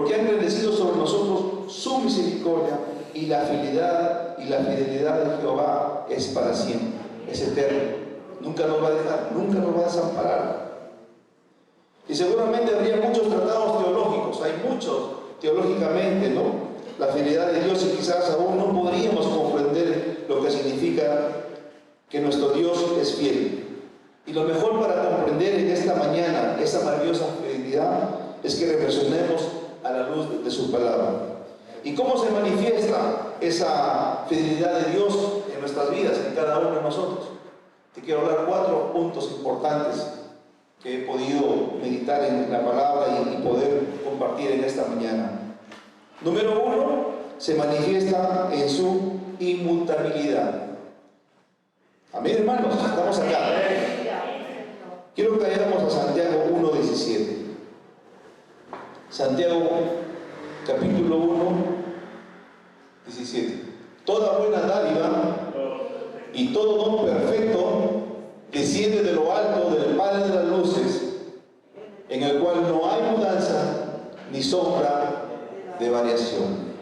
porque ha engrandecido sobre nosotros su misericordia, y la fidelidad de Jehová es para siempre, es eterno. Nunca nos va a dejar, nunca nos va a desamparar. Y seguramente habría muchos tratados teológicos, hay muchos teológicamente, ¿no? La fidelidad de Dios, y quizás aún no podríamos comprender lo que significa que nuestro Dios es fiel. Y lo mejor para comprender en esta mañana esa maravillosa fidelidad es que reflexionemos a la luz de su palabra. ¿Y cómo se manifiesta esa fidelidad de Dios en nuestras vidas, en cada uno de nosotros? Te quiero hablar 4 puntos importantes que he podido meditar en la palabra y poder compartir en esta mañana. Número 1, se manifiesta en su inmutabilidad. Amén, hermanos, estamos acá. Quiero que vayamos a Santiago 1:17. Santiago capítulo 1:17. Toda buena dádiva y todo don perfecto desciende de lo alto del Padre de las luces, en el cual no hay mudanza ni sombra de variación.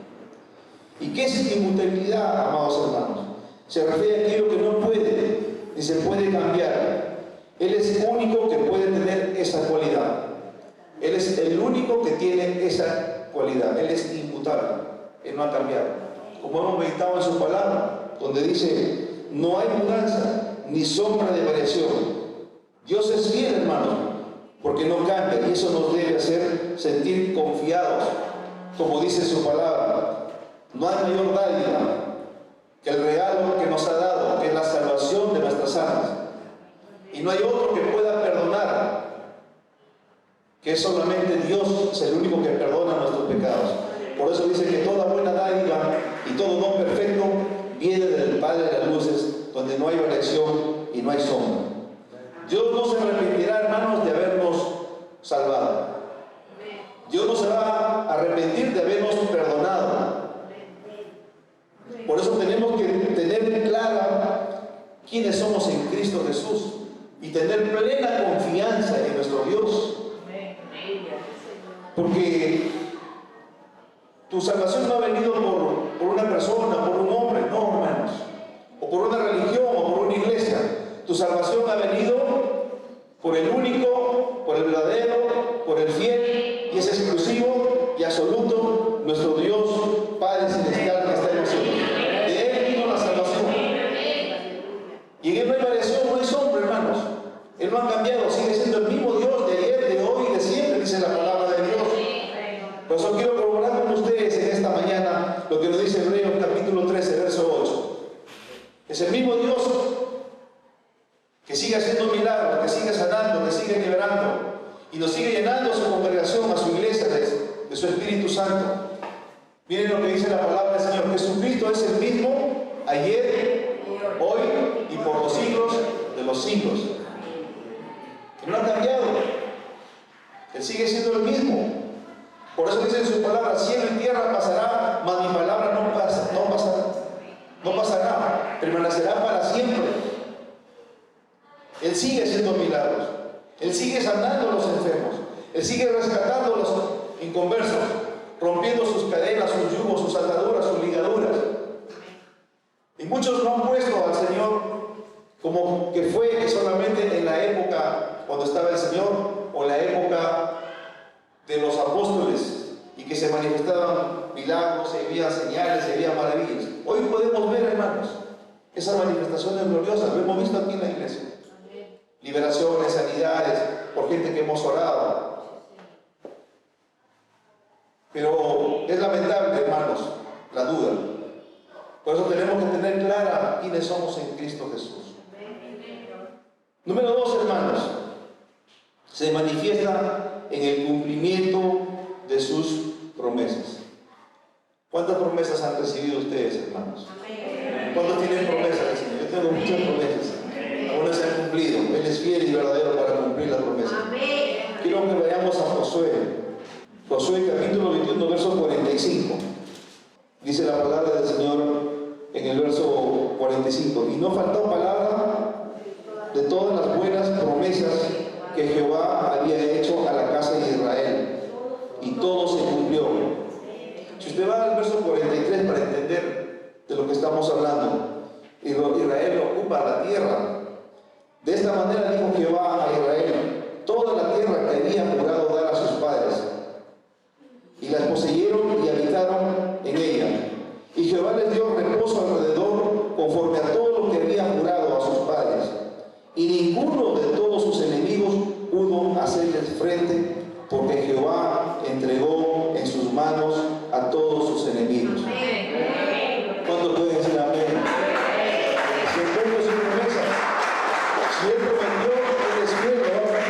¿Y qué es inmutabilidad, amados hermanos? Se refiere a aquello que no puede ni se puede cambiar. Él es único que puede tener esa cualidad. Él es el único que tiene esa cualidad. Él es inmutable. Él no ha cambiado. Como hemos meditado en su palabra, donde dice, no hay mudanza ni sombra de variación. Dios es fiel, hermanos, porque no cambia, y eso nos debe hacer sentir confiados. Como dice su palabra, no hay mayor dádiva que el regalo que nos ha dado, que es la salvación de nuestras almas. Y no hay otro que pueda perdonar, que es solamente Dios, es el único que perdona nuestros pecados. Por eso dice que toda buena dádiva y todo don perfecto viene del Padre de las luces, donde no hay variación y no hay sombra. Dios no se arrepentirá, hermanos, de habernos salvado. Dios no se va a arrepentir de habernos perdonado. Por eso tenemos que tener clara quiénes somos en Cristo Jesús y tener plena confianza en nuestro Dios. Porque tu salvación no ha venido por una persona, por un hombre, no, hermanos, o por una religión o por una iglesia. Tu salvación ha venido por el único, por el verdadero, por el fiel, y es exclusivo y absoluto nuestro Dios Padre Celestial que está en nosotros. De Él vino la salvación. Y en Él no hay variación, no hay sombra, hermanos. Él no ha cambiado, sigue siendo el mismo Dios de ayer, de hoy y de siempre, dice la palabra de Dios. Por eso quiero corroborar con ustedes en esta mañana lo que nos dice Hebreos capítulo 13, verso 8. Es el mismo Dios que sigue haciendo milagros, que sigue sanando, que sigue liberando y nos sigue llenando a su congregación, a su iglesia de su Espíritu Santo. Miren lo que dice la palabra del Señor. Jesucristo es el mismo ayer, hoy y por los siglos de los siglos. Él no ha cambiado. Él sigue siendo el mismo. Por eso dice en su palabra, cielo y tierra pasará, mas mi palabra no pasará, permanecerá para siempre. Él sigue haciendo milagros. Él sigue sanando a los enfermos. Él sigue rescatando a los inconversos, rompiendo sus cadenas, sus yugos, sus ataduras, sus ligaduras. Y muchos no han puesto al Señor como que fue solamente en la época cuando estaba el Señor, o la época de los apóstoles, y que se manifestaban milagros, se veían señales, se veían maravillas. Hoy podemos ver, hermanos, esas manifestaciones gloriosas. Lo hemos visto aquí en la iglesia. Liberaciones, sanidades, por gente que hemos orado. Pero es lamentable, hermanos, la duda. Por eso tenemos que tener clara quiénes somos en Cristo Jesús. Número 2, hermanos, se manifiesta en el cumplimiento de sus promesas. ¿Cuántas promesas han recibido ustedes, hermanos? ¿Cuántos tienen promesas del Señor? Yo tengo muchas promesas. Algunas se han cumplido. Él es fiel y verdadero para cumplir las promesas. Quiero que vayamos a Josué. Josué capítulo 21, verso 45. Dice la palabra del Señor en el verso 45. Y no faltó palabra de todas las buenas promesas que Jehová había hecho a la casa de Israel. Y todo se cumplió. Si usted va al verso 43 para entender de lo que estamos hablando, Israel ocupa la tierra. De esta manera dijo Jehová a Israel: toda la tierra que había jurado dar a sus padres, y las poseyeron y habitaron en ella. Y Jehová les dio reposo alrededor conforme a todo lo que había jurado a sus padres. Y ninguno de todos sus enemigos pudo hacerles frente, porque Jehová entregó en sus manos a todos sus enemigos. ¿Cuántos pueden decir amén? Si el pueblo sin promesa, si Él prometió, Él es fiel, lo va a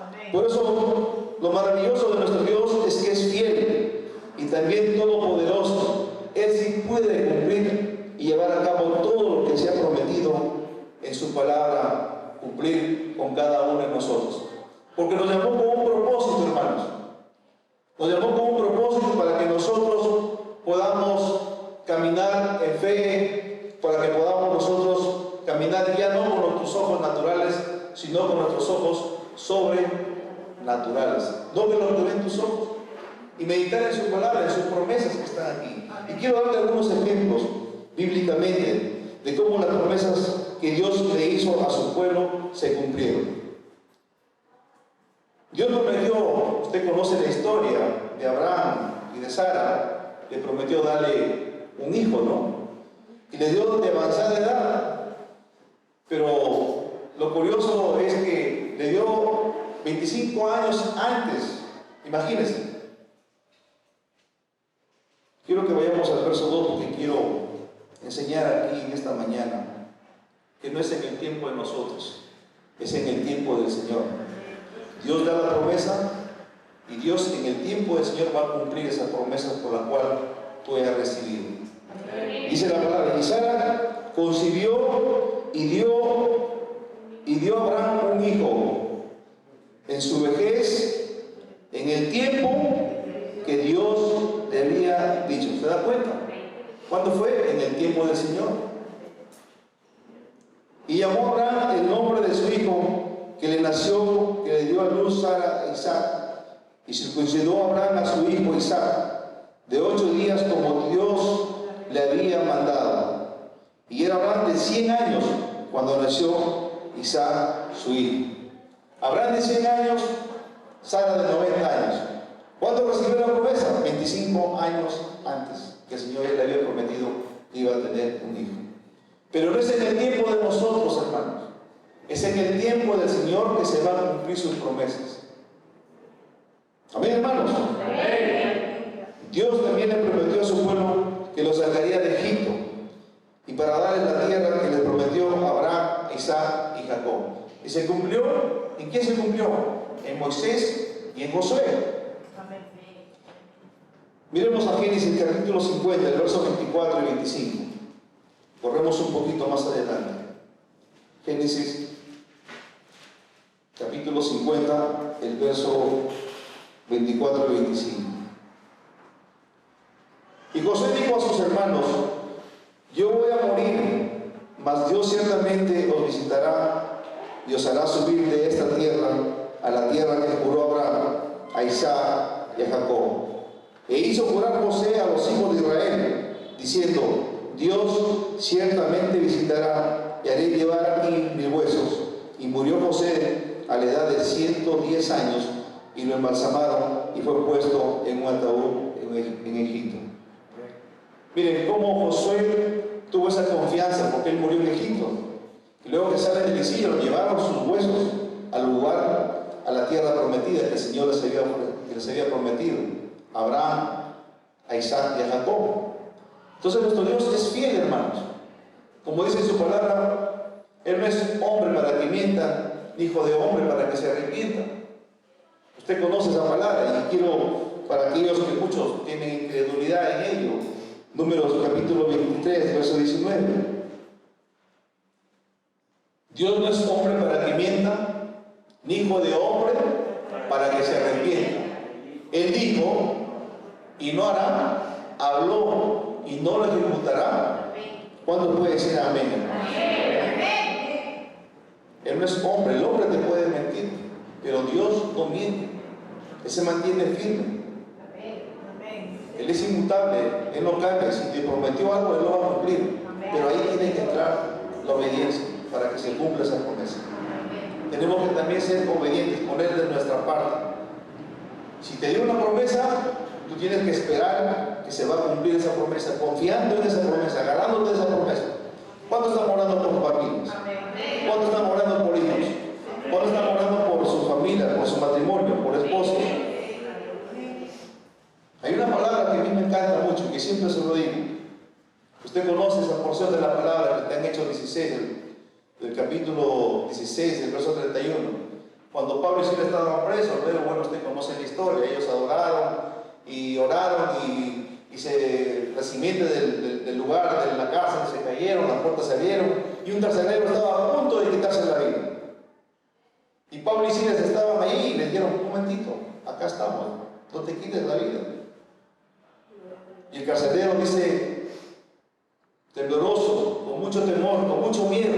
cumplir. Por eso lo maravilloso de nuestro Dios es que es fiel y también todopoderoso. Él sí puede cumplir y llevar a cabo todo lo que se ha prometido en su palabra, cumplir con cada uno de nosotros. Porque nos llamó con un propósito, hermanos. Nos llamó con un propósito para que nosotros podamos caminar en fe, para que podamos nosotros caminar ya no con nuestros ojos naturales, sino con nuestros ojos sobrenaturales. No que lo que ven tus ojos. Y meditar en su palabra, en sus promesas que están aquí. Y quiero darte algunos ejemplos bíblicamente de cómo las promesas que Dios le hizo a su pueblo se cumplieron. Dios prometió, usted conoce la historia de Abraham y de Sara, le prometió darle un hijo, ¿no? Y le dio de avanzada edad. Pero lo curioso es que le dio 25 años antes, imagínense. Quiero que vayamos al verso 2 porque quiero enseñar aquí en esta mañana que no es en el tiempo de nosotros, es en el tiempo del Señor. Dios da la promesa y Dios en el tiempo del Señor va a cumplir esas promesas por las cuales tú hayas recibido. Dice la palabra: y Sara concibió y dio a Abraham un hijo en su vejez, en el tiempo que Dios le había dicho. ¿Se da cuenta? ¿Cuándo fue? En el tiempo del Señor. Y llamó a Abraham el nombre de su hijo que le nació, que le dio a luz Sara a Isaac. Y circuncidó a Abraham a su hijo Isaac de 8 días, como Dios le había mandado. Y era Abraham de 100 años cuando nació Isaac su hijo. Abraham de 100 años, Sara de 90 años. ¿Cuándo recibió la promesa? 25 años antes, que el Señor ya le había prometido que iba a tener un hijo. Pero no es en el tiempo de nosotros, hermanos. Es en el tiempo del Señor que se van a cumplir sus promesas. Amén, hermanos. Amén. Dios también le prometió a su pueblo que lo sacaría de Egipto y para darles la tierra que le prometió a Abraham, Isaac y Jacob. ¿Y se cumplió? ¿En quién se cumplió? En Moisés y en Josué. Miremos a Génesis capítulo 50, el verso 24 y 25. Corremos un poquito más adelante. Génesis capítulo 50, el verso 24 y 25. Y José dijo a sus hermanos: yo voy a morir, mas Dios ciertamente os visitará y os hará subir de esta tierra a la tierra que juró a Abraham, a Isaac y a Jacob. E hizo jurar José a los hijos de Israel, diciendo: Dios ciertamente visitará y haré llevar aquí mis huesos. Y murió José a la edad de 110 años, y lo embalsamaron y fue puesto en un ataúd en Egipto. Miren cómo Josué tuvo esa confianza, porque él murió en Egipto. Y luego que sale del exilio, lo llevaron sus huesos al lugar, a la tierra prometida que el Señor les había prometido a Abraham, a Isaac y a Jacob. Entonces nuestro Dios es fiel, hermanos. Como dice en su palabra, Él no es hombre para que mienta, ni hijo de hombre para que se arrepienta. Usted conoce esa palabra y quiero, para aquellos que muchos tienen incredulidad en ello, Números capítulo 23, verso 19. Dios no es hombre para que mienta, ni hijo de hombre para que se arrepienta. Él dijo y no hará, habló y no lo ejecutará. ¿Cuándo puede decir amén? Él no es hombre, el hombre te puede mentir, pero Dios no miente. Él se mantiene firme. Él es inmutable, Él no cambia. Si te prometió algo, Él lo va a cumplir. Pero ahí tiene que entrar la obediencia para que se cumpla esa promesa. Tenemos que también ser obedientes, poner de nuestra parte. Si te dio una promesa, tú tienes que esperar que se va a cumplir esa promesa, confiando en esa promesa, agarrándote de esa promesa. ¿Cuántos están orando por familias? ¿Cuántos están orando por hijos? ¿Cuántos están orando por su familia, por su matrimonio, por esposos? Hay una palabra que a mí me encanta mucho, que siempre se lo digo. Usted conoce esa porción de la palabra que está en Hechos 16, del capítulo 16, del verso 31. Cuando Pablo y Silas estaban presos, luego, bueno, usted conoce la historia, ellos adoraron y oraron y la simiente del lugar, de la cárcel, se cayeron, las puertas se abrieron y un carcelero estaba a punto de quitarse la vida. Y Pablo y Silas estaban ahí y le dijeron: un momentito, acá estamos, no te quites la vida. Y el carcelero dice, tembloroso, con mucho temor, con mucho miedo,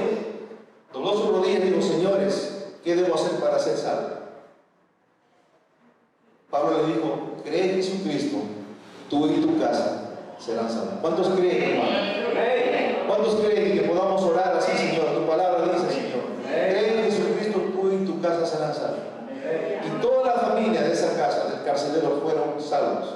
dobló sus rodillas y dijo: señores, ¿qué debo hacer para ser salvo? Pablo le dijo: cree en Jesucristo, tú y tu casa serán salvos. ¿Cuántos creen, hermano? ¿Cuántos creen que podamos orar así, Señor? Tu palabra dice, Señor, cree en Jesucristo, tú y tu casa serán salvos. Y toda la familia de esa casa, del carcelero, fueron salvos.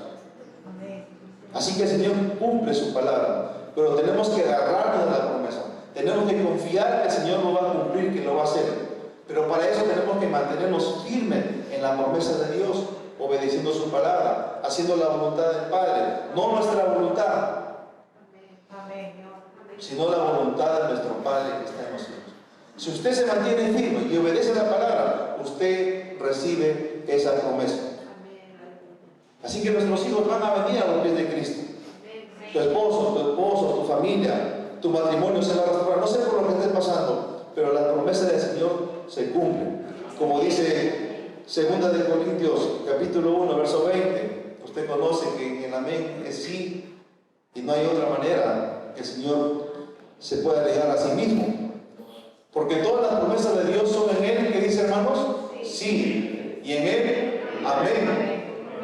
Así que el Señor cumple su palabra, pero tenemos que agarrarnos de la promesa. Tenemos que confiar que el Señor lo va a cumplir, que lo va a hacer. Pero para eso tenemos que mantenernos firmes en la promesa de Dios, obedeciendo su palabra, haciendo la voluntad del Padre, no nuestra voluntad, sino la voluntad de nuestro Padre que está en nosotros. Si usted se mantiene firme y obedece la palabra, usted recibe esa promesa. Así que nuestros hijos van a venir a los pies de Cristo. Tu esposo, tu familia, tu matrimonio se va a restaurar. No sé por lo que estés pasando, pero la promesa del Señor se cumple. Como dice 2 de Corintios, capítulo 1, verso 20. Usted conoce que en el amén es sí, y no hay otra manera que el Señor se pueda alejar a sí mismo. Porque todas las promesas de Dios son en Él, ¿qué dice, hermanos? Sí. Y en Él, amén.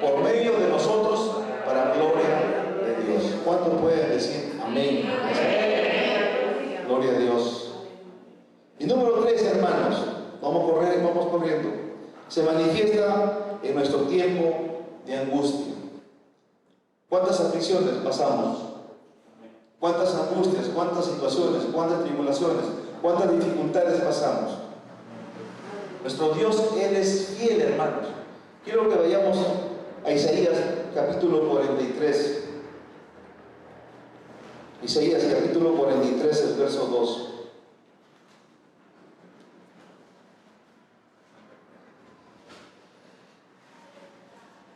Por medio de nosotros, para gloria de Dios. ¿Cuántos pueden decir amén? Gloria a Dios. Y número 3, hermanos, vamos corriendo. Se manifiesta en nuestro tiempo de angustia. ¿Cuántas aflicciones pasamos? ¿Cuántas angustias? ¿Cuántas situaciones? ¿Cuántas tribulaciones? ¿Cuántas dificultades pasamos? Nuestro Dios, Él es fiel, hermanos. Quiero que vayamos a Isaías capítulo 43. Isaías capítulo 43, el verso 2.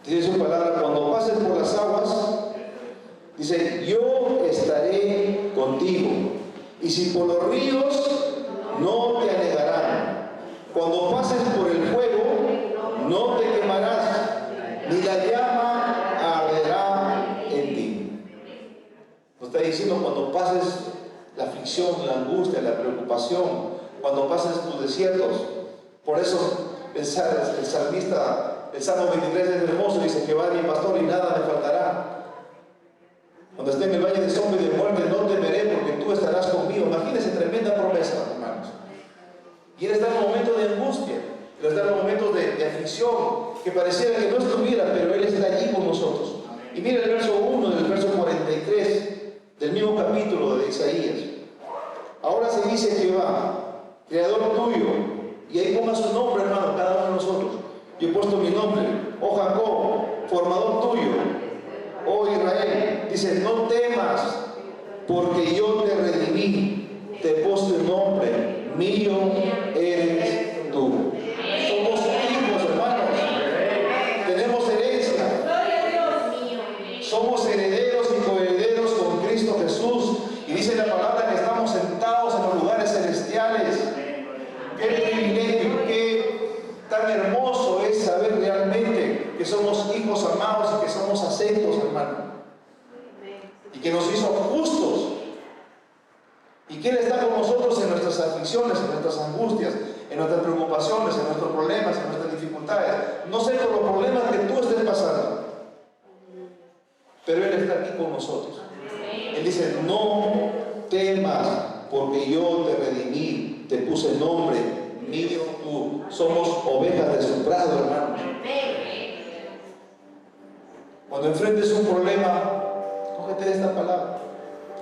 Dice su palabra: cuando pases por las aguas, dice, yo estaré contigo, y si por los ríos, no te anegarán. Cuando pases por el fuego, no te quemarás, ni la llama arderá en ti. Nos está diciendo, cuando pases la aflicción, la angustia, la preocupación, cuando pases tus desiertos. Por eso el salmista, el Salmo 23 es hermoso, dice: Jehová es mi pastor y nada me faltará. Cuando esté en el valle de sombra y de muerte, no temeré, porque tú estarás conmigo. Imagínense, tremenda promesa, hermanos. Y Él está en momentos de angustia, Él está en momentos de aflicción, que pareciera que no estuviera, pero Él está allí con nosotros. Y mira el verso 1 del verso 43 del mismo capítulo de Isaías. Ahora se dice Jehová, creador tuyo, y ahí ponga su nombre, hermano, cada uno de nosotros. Yo he puesto mi nombre, oh Jacob, formador tuyo, oh Israel. Dice, no temas, porque yo te redimí, te he puesto el nombre, mío eres tú. Somos hijos, hermanos, tenemos herencia, somos herederos y coherederos con Cristo Jesús. Y dice la palabra que estamos sentados en los lugares celestiales. Qué privilegio, qué tan hermoso es saber realmente que somos hijos amados y que somos aceptos, hermano. Y que nos hizo justos. Y que Él está con nosotros en nuestras aflicciones, en nuestras angustias, en nuestras preocupaciones, en nuestros problemas, en nuestras dificultades. No sé por los problemas que tú estés pasando. pero Él está aquí con nosotros. Él dice: no temas, porque yo te redimí, te puse nombre mío, tú. Somos ovejas de su prado, hermano. Cuando enfrentes un problema, cógete de esta palabra,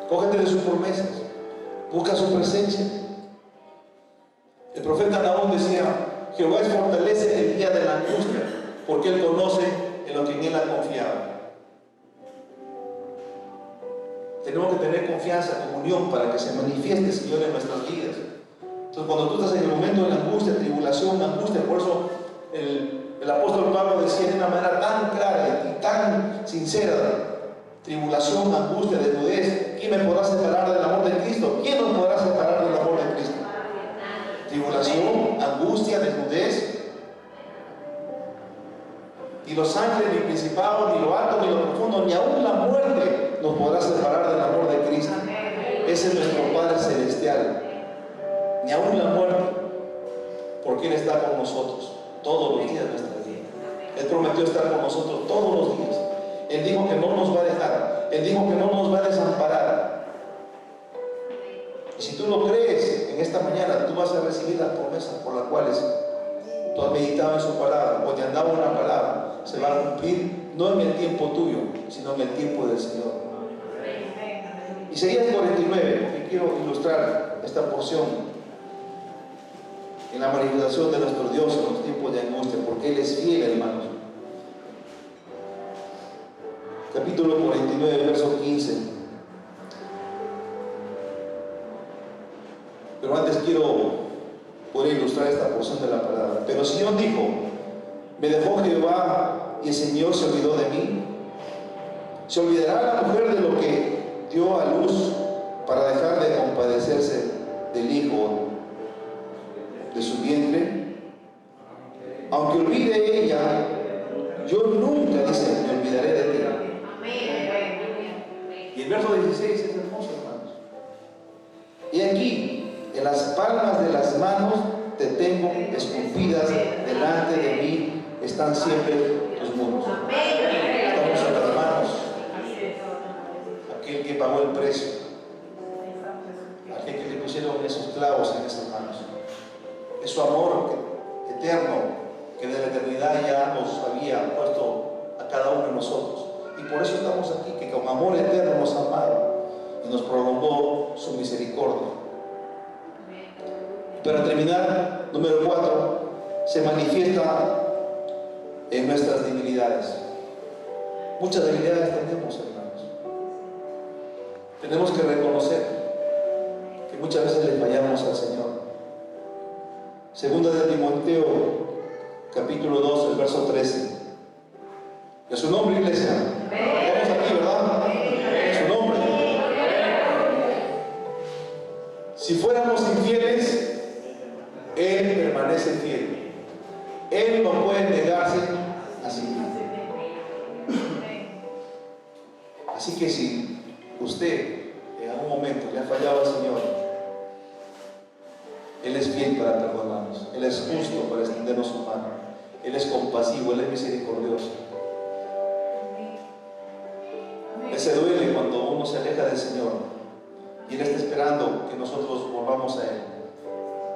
cógete de sus promesas, busca su presencia. El profeta Nahum decía: Jehová fortalece el día de la angustia, porque Él conoce en lo que en Él ha confiado. Tenemos que tener confianza, comunión, para que se manifieste el Señor en nuestras vidas. Entonces, cuando tú estás en el momento de la angustia, tribulación, angustia, por eso el apóstol Pablo decía de una manera tan clara y tan sincera: tribulación, angustia, desnudez, ¿quién me podrá separar del amor de Cristo? ¿Quién nos podrá separar del amor de Cristo? Tribulación, angustia, desnudez. Ni los ángeles, ni principados, ni lo alto, ni lo profundo, ni aún la muerte nos podrá separar del amor de Cristo. Ese es nuestro Padre Celestial. Ni aún la muerte, porque Él está con nosotros todos los días de nuestra vida. Él prometió estar con nosotros todos los días. Él dijo que no nos va a dejar. Él dijo que no nos va a desamparar. Y si tú lo crees, en esta mañana tú vas a recibir las promesas por las cuales tú has meditado en su palabra, o te han dado una palabra. Se va a cumplir, no en el tiempo tuyo, sino en el tiempo del Señor. Isaías 49, porque quiero ilustrar esta porción en la manifestación de nuestro Dios en los tiempos de angustia, porque Él es fiel, hermanos. Capítulo 49, verso 15. Pero antes quiero poder ilustrar esta porción de la palabra. Pero Sión dijo: me dejó Jehová y el Señor se olvidó de mí. ¿Se olvidará la mujer de lo que dio a luz para dejar de compadecerse del hijo de su vientre? Aunque olvide ella, yo nunca, dice, me olvidaré de ti. Y el verso 16 es hermoso, hermanos. Y aquí, en las palmas de las manos te tengo esculpidas, delante de mí están siempre tus muros. Estamos en las manos. Aquel que pagó el precio, aquel que le pusieron esos clavos en esas manos. Es su amor eterno, que de la eternidad ya nos había puesto a cada uno de nosotros. Y por eso estamos aquí, que con amor eterno nos ha amado y nos prolongó su misericordia. Para terminar, número 4, se manifiesta en nuestras debilidades. Muchas debilidades tenemos, hermanos. Tenemos que reconocer que muchas veces le fallamos al Señor. Segunda de Timoteo, capítulo 2, el verso 13. ¿Es su nombre, iglesia? Estamos aquí, ¿verdad? ¿Es su nombre? Si fuéramos infieles, Él permanece fiel. Él no puede negarse a sí mismo. Así que si usted en algún momento le ha fallado al Señor, Él es fiel para perdonarnos. Él es justo para extendernos su mano. Él es compasivo, Él es misericordioso. Él se duele cuando uno se aleja del Señor y Él está esperando que nosotros volvamos a Él.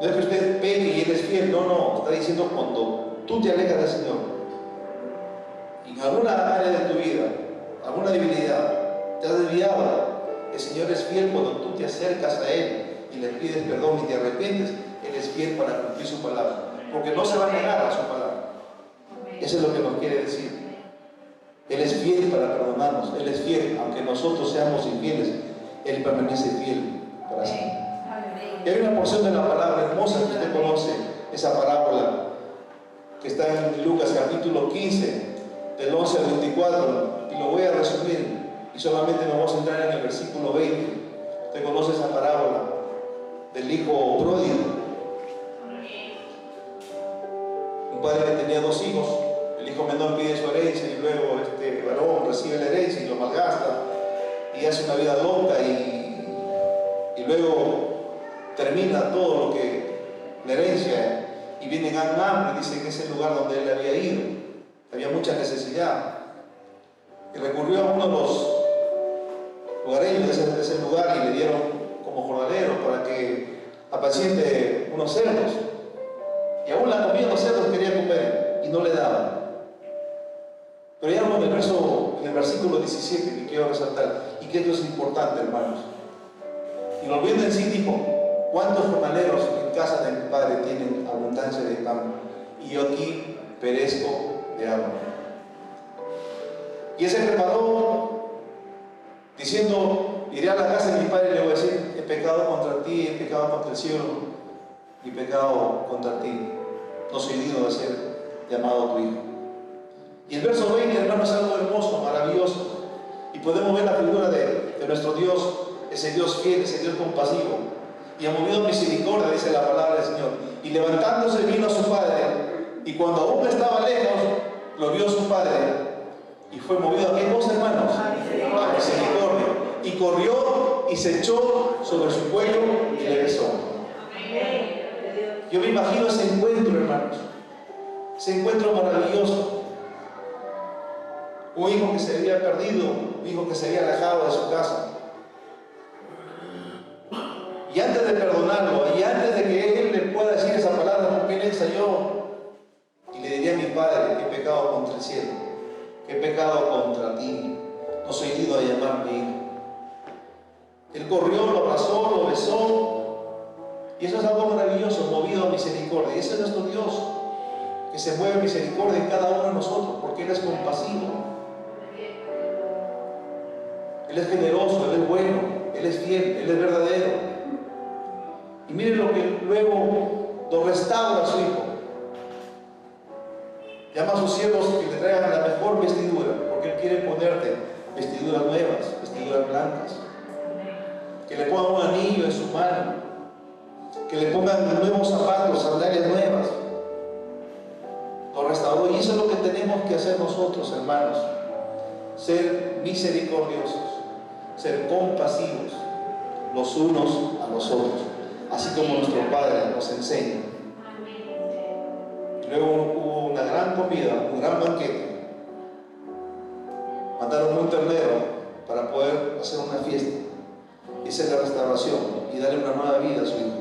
No es que usted peque y Él es fiel, no, está diciendo cuando tú te alejas del Señor, en alguna área de tu vida, alguna debilidad, te has desviado, el Señor es fiel cuando tú te acercas a Él y le pides perdón y te arrepientes. Él es fiel para cumplir su palabra, porque no se va a negar a su palabra. Eso es lo que nos quiere decir. Él es fiel para perdonarnos, Él es fiel, aunque nosotros seamos infieles, Él permanece fiel para siempre. Y hay una porción de la palabra hermosa que usted conoce, esa parábola que está en Lucas capítulo 15, del 11 al 24, y lo voy a resumir, y solamente nos vamos a entrar en el versículo 20. Usted conoce esa parábola del hijo pródigo. Un padre que tenía 2 hijos, el hijo menor pide su herencia y luego este varón recibe la herencia y lo malgasta y hace una vida loca y luego termina todo lo que la herencia y viene hambre, dice que es el lugar donde él había ido, había mucha necesidad. y recurrió a uno de los lugareños de ese lugar y le dieron como jornalero para que apaciente unos cerdos. Y aún la comida de los cerdos quería comer y no le daban. Pero hay algo en el versículo 17 que quiero resaltar y que esto es importante, hermanos. Y volviendo en sí dijo: ¿cuántos jornaleros en casa de mi padre tienen abundancia de pan? Y yo aquí perezco de hambre. Y él se preparó diciendo: iré a la casa de mi padre y le voy a decir: he pecado contra ti, he pecado contra el cielo y he pecado contra ti. No soy digno de ser llamado tu hijo. Y el verso 20, hermanos, es algo hermoso, maravilloso. Y podemos ver la figura de nuestro Dios, ese Dios fiel, ese Dios compasivo. Y ha movido misericordia, dice la palabra del Señor. Y levantándose vino a su padre, y cuando aún estaba lejos, lo vio su padre. Y fue movido a qué cosa, hermanos? A misericordia. Y corrió y se echó sobre su cuello y le besó. Yo me imagino ese encuentro, hermanos. Ese encuentro maravilloso. Un hijo que se había perdido, un hijo que se había alejado de su casa. Y antes de perdonarlo, y antes de que él le pueda decir esa palabra, porque él ensayó y le diría a mi padre: que he pecado contra el cielo, que he pecado contra ti, no soy digno de llamarme hijo. Él corrió, lo abrazó, lo besó, y eso es algo maravilloso, movido a misericordia. Y ese es nuestro Dios, que se mueve misericordia en cada uno de nosotros, porque Él es compasivo. Él es generoso, Él es bueno, Él es fiel, Él es verdadero. Y miren lo que luego lo restaura a su hijo. Llama a sus siervos que le traigan la mejor vestidura, porque Él quiere ponerte vestiduras nuevas, vestiduras blancas. Que le pongan un anillo en su mano, que le pongan nuevos zapatos, sandalias nuevas. Lo restauró, y eso es lo que tenemos que hacer nosotros, hermanos: ser misericordiosos, ser compasivos los unos a los otros, así como nuestro Padre nos enseña. Luego hubo una gran comida, un gran banquete. Mataron un ternero para poder hacer una fiesta. Esa es la restauración, y darle una nueva vida a su hijo.